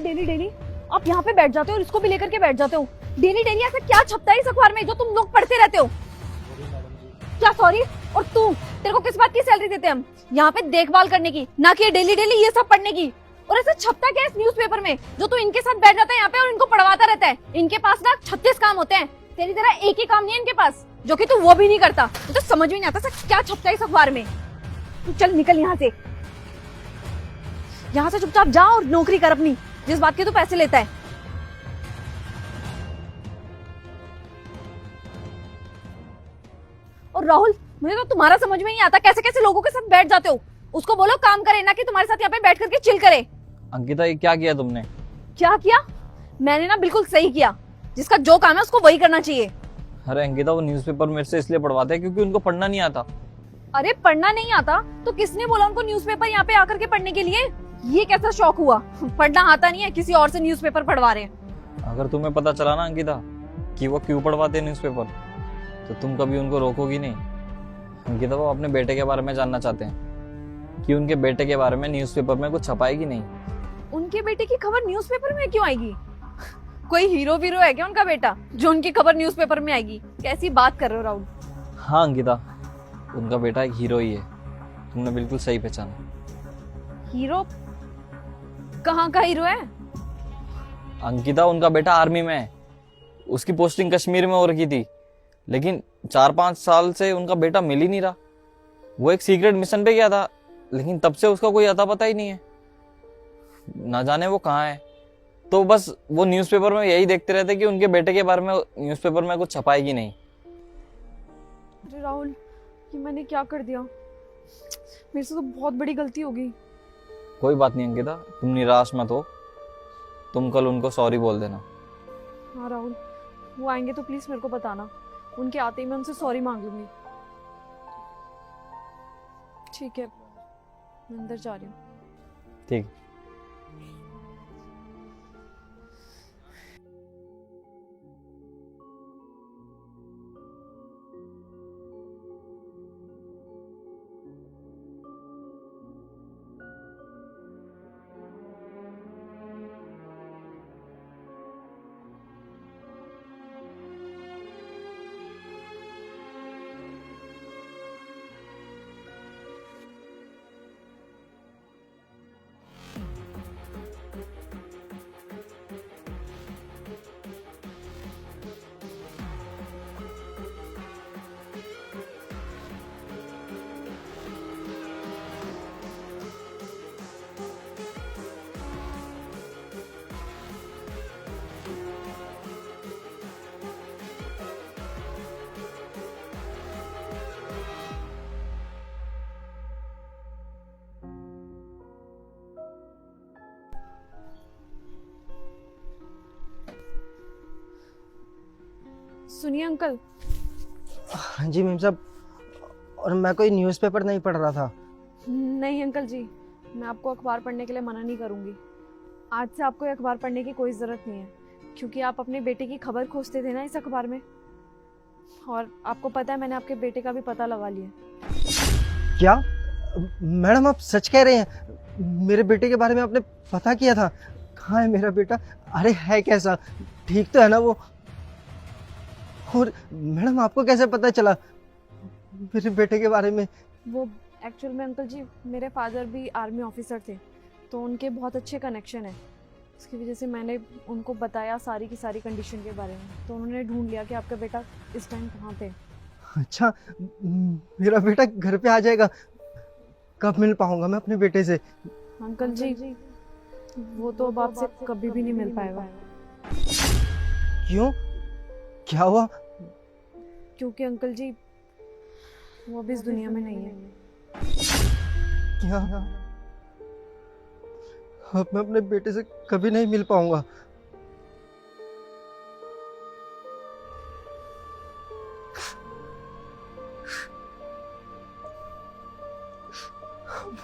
भाई daily daily आप यहाँ पे बैठ जाते हो और इसको भी लेकर के बैठ जाते हो। डेली डेली ऐसा क्या छपता है इस अखबार में जो तुम लोग पढ़ते रहते हो? क्या सॉरी? और तू, तेरे को किस बात की सैलरी देते हैं हम? यहाँ पे देखभाल करने की, ना कि डेली डेली ये सब पढ़ने की। और ऐसा छपता क्या है इस न्यूज़पेपर में जो तू इनके साथ बैठ जाता है यहाँ पे और इनको पढ़वाता रहता है? इनके पास ना 36 काम होते हैं, तेरी तरह एक ही काम नहीं है इनके पास, जो कि तू वो भी नहीं करता। तो समझ में नहीं आता सर क्या छपता है इस अखबार में। तू चल निकल यहाँ से, यहाँ से चुपचाप जा और नौकरी कर अपनी, जिस बात के तू पैसे लेता है। और राहुल, मुझे तो तुम्हारा समझ में नहीं आता कैसे कैसे लोगों के साथ बैठ जाते हो। उसको बोलो काम करे, ना कि तुम्हारे साथ यहाँ पे बैठ करके चिल करे। अंकिता ये क्या किया तुमने? क्या किया? मैंने ना बिल्कुल सही किया। जिसका जो काम है उसको वही करना चाहिए। अरे अंकिता वो न्यूज़पेपर मेरे से इसलिए पढ़वाते हैं क्योंकि उनको पढ़ना नहीं आता। अरे पढ़ना नहीं आता तो किसने बोला उनको न्यूज़पेपर यहाँ पे आकर के पढ़ने के लिए? ये कैसा शौक हुआ? पढ़ना आता नहीं है, किसी और से न्यूज़पेपर पढ़वा रहे हैं। अगर तुम्हें पता चला ना अंकिता कि वो क्यों पढ़वाते हैं न्यूज़पेपर, तो तुम कभी उनको रोकोगी नहीं। अंकिता वो अपने बेटे के बारे में जानना चाहते हैं कि उनके बेटे के बारे में न्यूज़पेपर में कुछ छपाएगी नहीं। उनके बेटे की खबर न्यूज़पेपर में क्यों आएगी? कोई हीरो वीरो है क्या उनका बेटा जो उनकी खबर न्यूज़पेपर में आएगी? कैसी बात कर रहे हो राहुल? हाँ अंकिता, उनका बेटा एक हीरो ही है, तुमने बिल्कुल सही पहचाना। हीरो? कहाँ का हीरो है? अंकिता उनका बेटा आर्मी में है, उसकी पोस्टिंग कश्मीर में हो रखी थी, लेकिन 4-5 साल से उनका बेटा मिल ही नहीं रहा। वो एक सीक्रेट मिशन पे गया था, लेकिन तब से उसका कोई अता पता ही नहीं है, ना जाने वो कहाँ है। तो बस वो न्यूज़पेपर में यही देखते रहते कि उनके बेटे के बारे में न्यूज़पेपर में कुछ छपाएगी नहीं। अरे राहुल, ये मैंने क्या कर दिया? मेरे से तो बहुत बड़ी गलती हो गई। कोई बात नहीं अंकिता, तुम निराश मत हो, तुम कल उनको सॉरी बोल देना। हाँ राहुल, वो आएंगे तो प्लीज मेरे को बताना। उनके आते ही मैं उनसे सॉरी मांग लूंगी। ठीक है, मैं अंदर जा रही हूँ। ठीक। सुनिए अंकल। हाँ जी मैम साहब, और मैं कोई न्यूज़पेपर नहीं पढ़ रहा था। नहीं अंकल जी, मैं आपको अखबार पढ़ने के लिए मना नहीं करूंगी। आज से आपको ये अखबार पढ़ने की कोई ज़रूरत नहीं है, क्योंकि आप अपने बेटे की खबर खोजते थे ना इस अखबार में। और आपको पता है मैंने आपके बेटे का भी पता लगा लिया। क्या मैडम आप सच कह रहे हैं? मेरे बेटे के बारे में आपने पता किया था? कहाँ है मेरा बेटा? अरे है कैसा, ठीक तो है ना वो? और मैडम आपको कैसे पता चला मेरे बेटे के बारे में? वो एक्चुअल में अंकल जी, मेरे फादर भी आर्मी ऑफिसर थे, तो उनके बहुत अच्छे कनेक्शन है। इसकी वजह से मैंने उनको बताया सारी की सारी कंडीशन के बारे में, तो उन्होंने ढूंढ लिया कि आपका बेटा इस टाइम कहाँ पे। अच्छा, मेरा बेटा घर पे आ जाएगा? कब मिल पाऊंगा मैं अपने बेटे से? अंकल जी, वो तो अब आपसे कभी भी नहीं मिल पाएगा। क्यों, क्या हुआ? क्योंकि अंकल जी वो अब इस दुनिया में नहीं है। क्या? अब मैं अपने बेटे से कभी नहीं मिल पाऊंगा।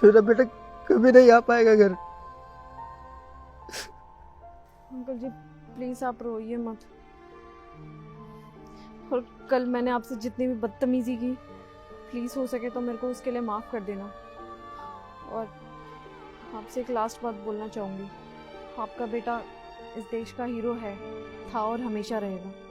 मेरा बेटा कभी नहीं आ पाएगा घर। अंकल जी प्लीज आप रोइए मत। और कल मैंने आपसे जितनी भी बदतमीजी की, प्लीज हो सके तो मेरे को उसके लिए माफ कर देना। और आपसे एक लास्ट बात बोलना चाहूंगी, आपका बेटा इस देश का हीरो है, था और हमेशा रहेगा।